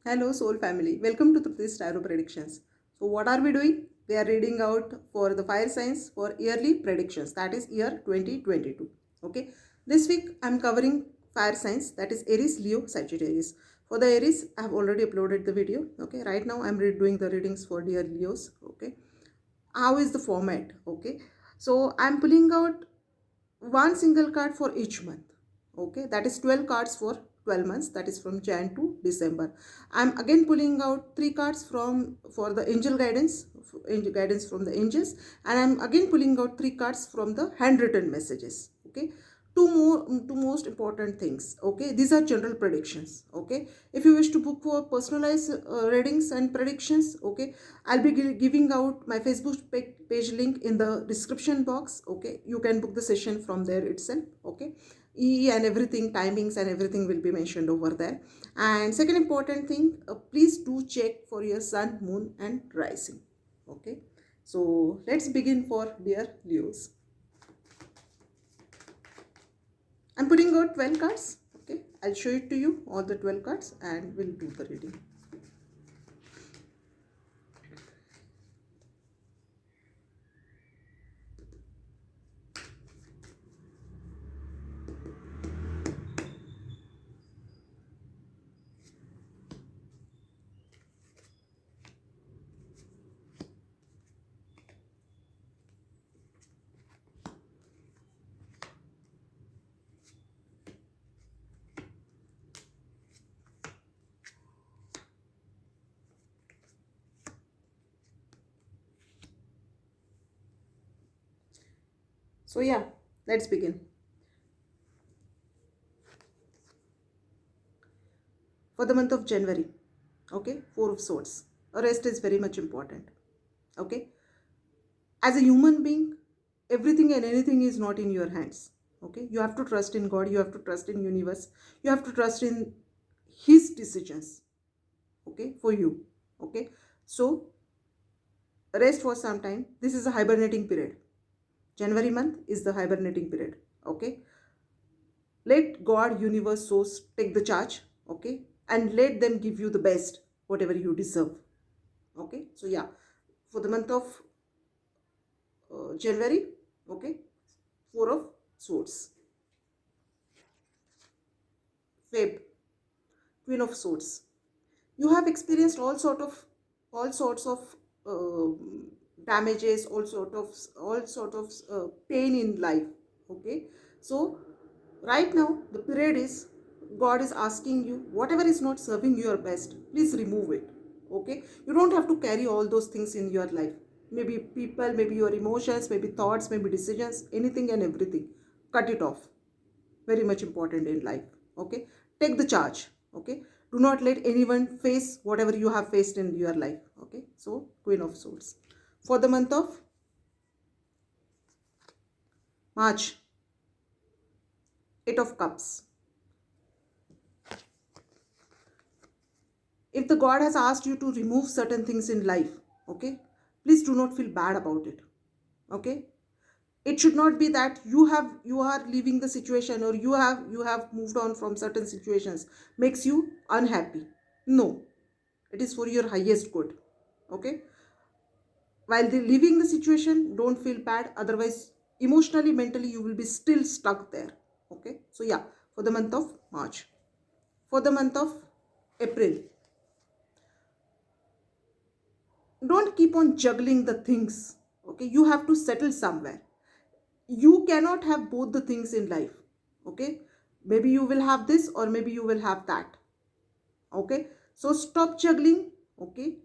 Hello, soul family. Welcome to Truthi's Tarot Predictions. So, what are we doing? We are reading out for the fire signs for yearly predictions, that is year 2022. Okay, this week I'm covering fire signs, that is Aries, Leo, Sagittarius. For the Aries, I have already uploaded the video. Okay, right now I'm doing the readings for dear Leos. Okay, how is the format? Okay, so I'm pulling out one single card for each month. Okay, that is 12 cards for 12 months, that is from Jan to December. I'm again pulling out three cards from for the angel guidance, angel guidance from the angels, and I'm again pulling out three cards from the handwritten messages. Okay, two most important things. Okay, these are general predictions. Okay, if you wish to book for personalized readings and predictions, okay, I'll be giving out my Facebook page link in the description box. Okay, you can book the session from there itself. Okay, EE and everything, timings and everything will be mentioned over there. And second important thing, please do check for your sun, moon and rising. Okay, so let's begin for dear Leos. I'm putting out 12 cards. Okay, I'll show it to you, all the 12 cards, and we'll do the reading. So yeah, let's begin. For the month of January, okay, Four of Swords. Rest is very much important. Okay, as a human being, everything and anything is not in your hands. Okay, you have to trust in God, you have to trust in universe, you have to trust in his decisions. Okay, for you. Okay, so rest for some time. This is a hibernating period. January month is the hibernating period. Okay, let God, universe, source take the charge. Okay, and let them give you the best, whatever you deserve. Okay, so yeah, for the month of January, okay, Four of Swords. Feb, Queen of Swords. You have experienced all sorts of uh, damages, all sort of pain in life. Okay, so right now the period is, God is asking you, whatever is not serving your best, please remove it. Okay, you don't have to carry all those things in your life. Maybe people, maybe your emotions, maybe thoughts, maybe decisions, anything and everything. Cut it off. Very much important in life. Okay, take the charge. Okay, do not let anyone face whatever you have faced in your life. Okay, so Queen of Swords. For the month of March, Eight of Cups. If the God has asked you to remove certain things in life, okay, please do not feel bad about it. Okay, it should not be that you are leaving the situation, or you have moved on from certain situations makes you unhappy. No, it is for your highest good. Okay, while they leaving the situation, don't feel bad, otherwise emotionally, mentally you will be still stuck there. Okay, so yeah, for the month of March. For the month of April, don't keep on juggling the things. Okay, you have to settle somewhere. You cannot have both the things in life. Okay, maybe you will have this or maybe you will have that. Okay, so stop juggling. Okay,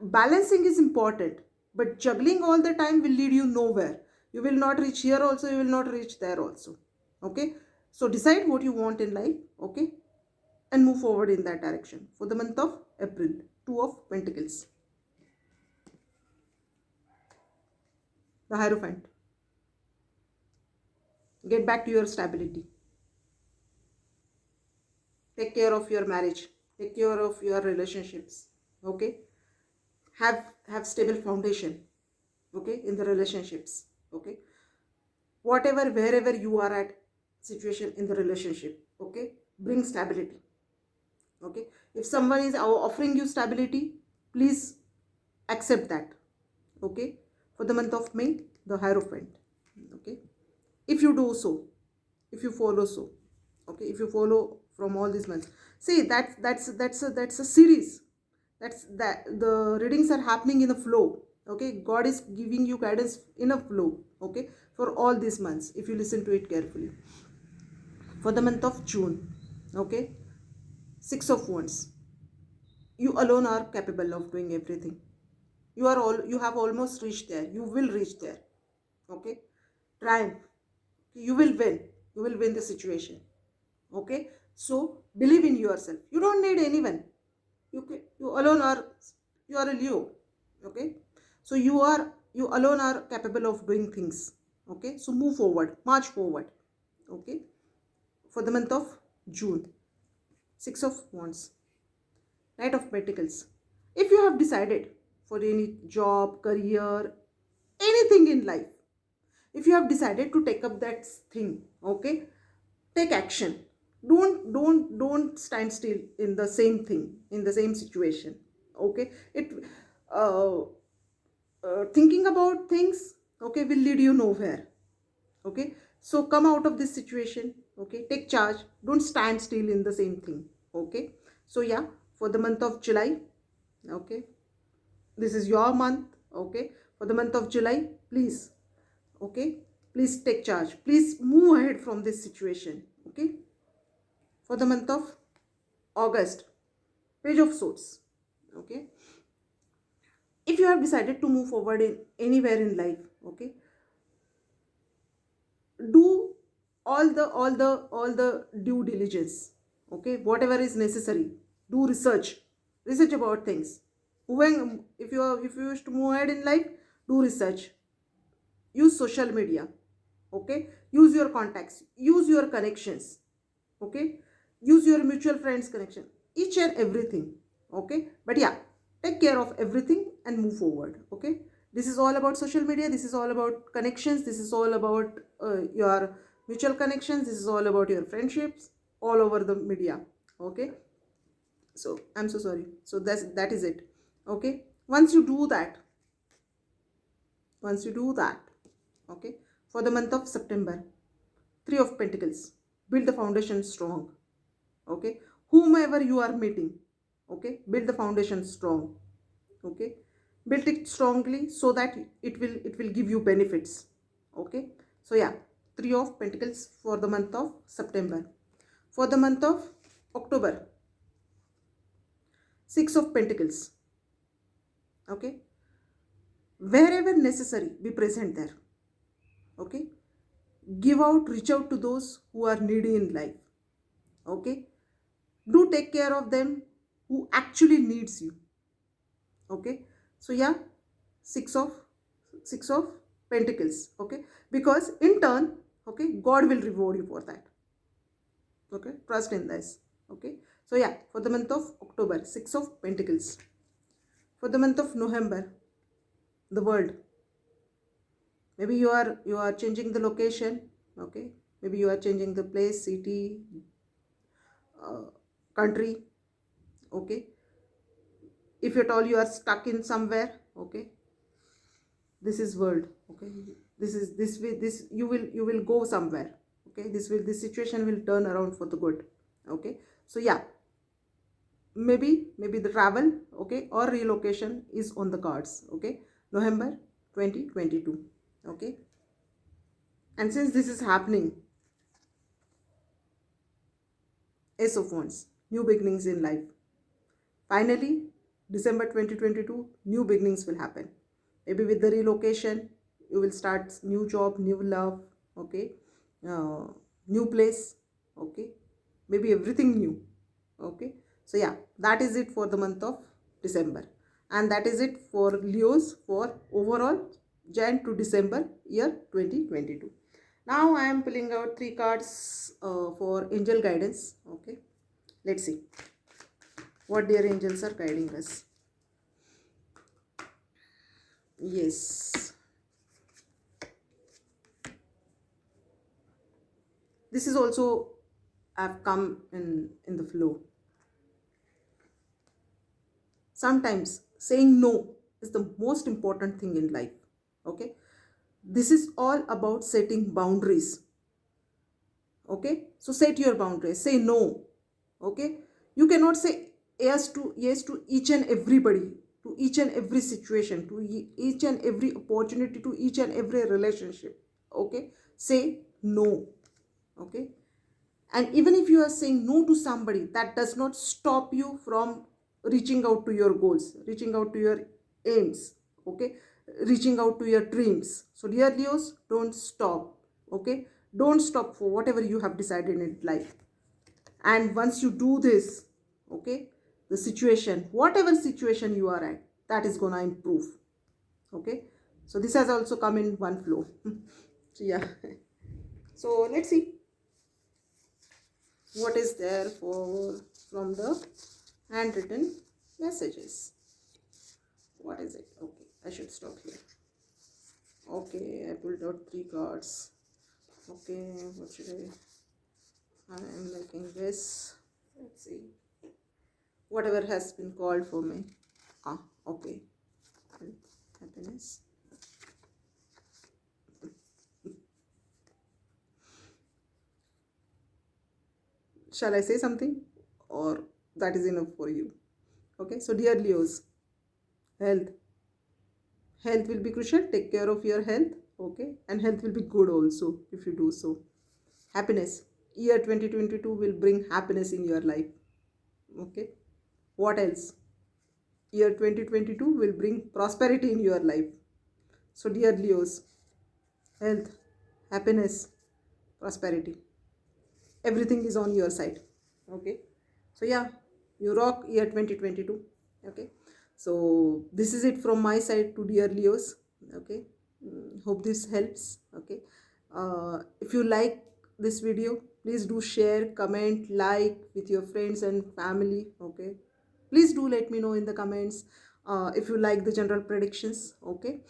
balancing is important, but juggling all the time will lead you nowhere. You will not reach here also, you will not reach there also. Okay, so decide what you want in life. Okay, and move forward in that direction. For the month of April, Two of Pentacles. The Hierophant. Get back to your stability. Take care of your marriage, take care of your relationships. Okay, have stable foundation. Okay, in the relationships. Okay, whatever, wherever you are at situation in the relationship. Okay, bring stability. Okay, if someone is offering you stability, please accept that. Okay, for the month of May, the Hierophant. Okay, if you do so, if you follow so, okay, if you follow from all these months, see that's a series. That's that the readings are happening in a flow. Okay, God is giving you guidance in a flow. Okay, for all these months, if you listen to it carefully. For the month of June, okay, Six of Wands. You alone are capable of doing everything. You have almost reached there. You will reach there. Okay, triumph. You will win. You will win the situation. Okay, so believe in yourself. You don't need anyone. You alone are, you are a Leo. Okay, so you alone are capable of doing things. Okay, so move forward, march forward. Okay, for the month of June, Six of Wands, Knight of Pentacles. If you have decided for any job, career, anything in life, if you have decided to take up that thing, okay, take action. Don't stand still in the same thing, in the same situation. Okay, it uh, thinking about things, okay, will lead you nowhere. Okay, so come out of this situation. Okay, take charge. Don't stand still in the same thing. Okay, so yeah, for the month of July, okay, this is your month. Okay, for the month of July, please, okay, please take charge, please move ahead from this situation. Okay, for the month of August, Page of Swords. Okay, if you have decided to move forward in anywhere in life, okay, do all the due diligence. Okay, whatever is necessary. Do research about things. When if you wish to move ahead in life, do research. Use social media. Okay, use your contacts, use your connections. Okay, use your mutual friends connection, each and everything. Okay, but yeah, take care of everything and move forward. Okay, this is all about social media, this is all about connections, this is all about your mutual connections, this is all about your friendships all over the media. Okay, so I'm so sorry. So that is it. Okay, once you do that, once you do that, okay, for the month of September, Three of Pentacles. Build the foundation strong. Okay, whomever you are meeting, okay, build the foundation strong. Okay, build it strongly so that it will give you benefits. Okay, so yeah, Three of Pentacles for the month of September. For the month of October, Six of Pentacles. Okay, wherever necessary, be present there. Okay, give out, reach out to those who are needy in life. Okay, do take care of them who actually needs you. Okay, so yeah, six of six of Pentacles. Okay, because in turn, okay, God will reward you for that. Okay, trust in this. Okay, so yeah, for the month of October, Six of Pentacles. For the month of November, the World. Maybe you are changing the location. Okay, maybe you are changing the place, city, uh, country. Okay, if at all you are stuck in somewhere. Okay, this is world. Okay, this you will go somewhere. Okay, this situation will turn around for the good. Okay, so yeah, maybe the travel, okay, or relocation is on the cards. Okay, November 2022. Okay, and since this is happening, Ace of Wands, new beginnings in life. Finally, December 2022, new beginnings will happen. Maybe with the relocation, you will start new job, new love, okay, new place, okay, maybe everything new. Okay, so yeah, that is it for the month of December, and that is it for Leos for overall Jan to December year 2022. Now I am pulling out three cards for angel guidance. Okay, let's see what dear angels are guiding us. Yes, this is also, I've come in the flow. sometimes saying no is the most important thing in life. Okay, this is all about setting boundaries. Okay, so set your boundaries, say no. Okay, you cannot say yes to each and everybody, to each and every situation, to each and every opportunity, to each and every relationship. Okay, say no. Okay, and even if you are saying no to somebody, that does not stop you from reaching out to your goals, reaching out to your aims. Okay, reaching out to your dreams. So dear Leos, don't stop. Okay, don't stop for whatever you have decided in life. And once you do this, okay, the situation, whatever situation you are at, that is gonna improve. Okay, so this has also come in one flow. So yeah, so let's see what is there for from the handwritten messages. What is it? Okay, I should stop here. Okay, I pulled out 3 cards. Okay, what should I am making this. Let's see. Whatever has been called for me. Okay. Happiness. Shall I say something, or that is enough for you? Okay, so dear Leos, health. Health will be crucial. Take care of your health. Okay, and health will be good also if you do so. Happiness. Year 2022 will bring happiness in your life. Okay, what else? Year 2022 will bring prosperity in your life. So dear Leos, health, happiness, prosperity, everything is on your side. Okay, so yeah, you rock year 2022. Okay, so this is it from my side to dear Leos. Okay, hope this helps. Okay, if you like this video, please do share, comment, like with your friends and family. Okay, please do let me know in the comments if you like the general predictions. Okay,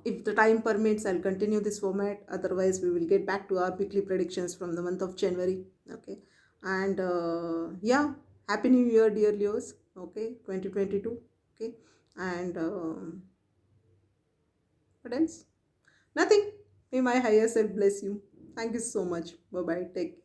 if the time permits, I'll continue this format. Otherwise, we will get back to our weekly predictions from the month of January. Okay, and yeah, happy new year, dear Leos. Okay, 2022. Okay, and what else? Nothing. May my higher self bless you. Thank you so much. Bye bye. Take care.